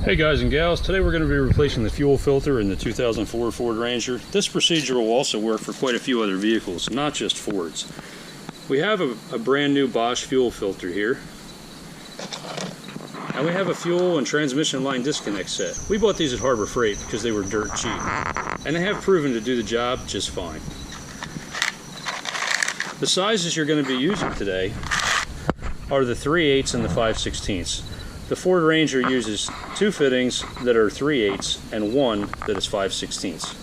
Hey guys and gals, today we're going to be replacing the fuel filter in the 2004 Ford Ranger. This procedure will also work for quite a few other vehicles, not just Fords. We have a brand new Bosch fuel filter here. And we have a fuel and transmission line disconnect set. We bought these at Harbor Freight because they were dirt cheap. And they have proven to do the job just fine. The sizes you're going to be using today are the 3/8 and the 5/16. The Ford Ranger uses two fittings that are 3/8 and one that is 5/16.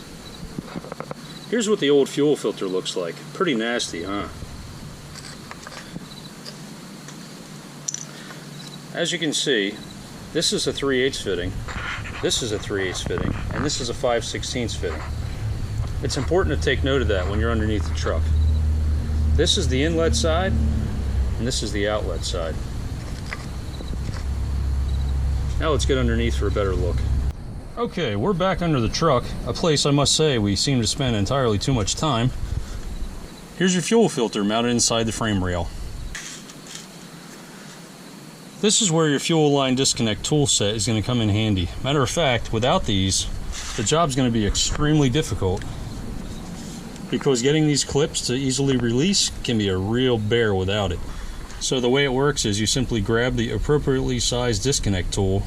Here's what the old fuel filter looks like. Pretty nasty, huh? As you can see, this is a 3/8 fitting, this is a 3/8 fitting, and this is a 5/16 fitting. It's important to take note of that when you're underneath the truck. This is the inlet side, and this is the outlet side. Now let's get underneath for a better look. Okay, we're back under the truck, a place I must say we seem to spend entirely too much time. Here's your fuel filter mounted inside the frame rail. This is where your fuel line disconnect tool set is going to come in handy. Matter of fact, without these, the job's going to be extremely difficult because getting these clips to easily release can be a real bear without it. So the way it works is you simply grab the appropriately sized disconnect tool,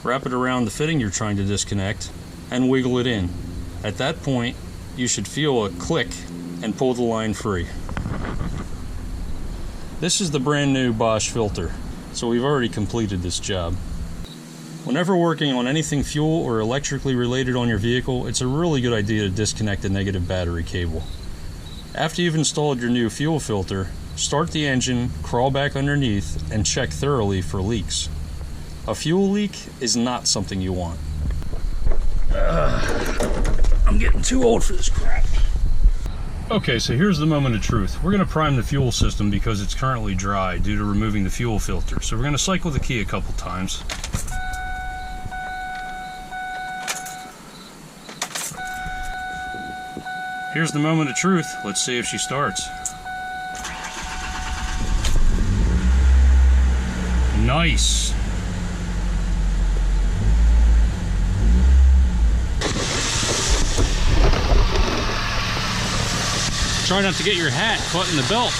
wrap it around the fitting you're trying to disconnect, and wiggle it in. At that point, you should feel a click and pull the line free. This is the brand new Bosch filter, so we've already completed this job. Whenever working on anything fuel or electrically related on your vehicle, it's a really good idea to disconnect the negative battery cable. After you've installed your new fuel filter, start the engine, crawl back underneath, and check thoroughly for leaks. A fuel leak is not something you want. I'm getting too old for this crap. Okay, so here's the moment of truth. We're going to prime the fuel system because it's currently dry due to removing the fuel filter. So we're going to cycle the key a couple times. Here's the moment of truth. Let's see if she starts. Nice. Try not to get your hat caught in the belt.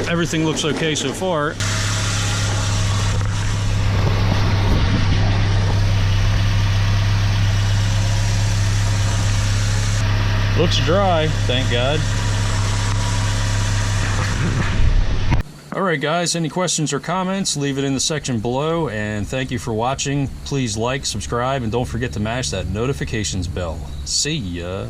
Everything looks okay so far. Looks dry, thank God. Alright guys, any questions or comments, leave it in the section below, and thank you for watching. Please like, subscribe, and don't forget to mash that notifications bell. See ya!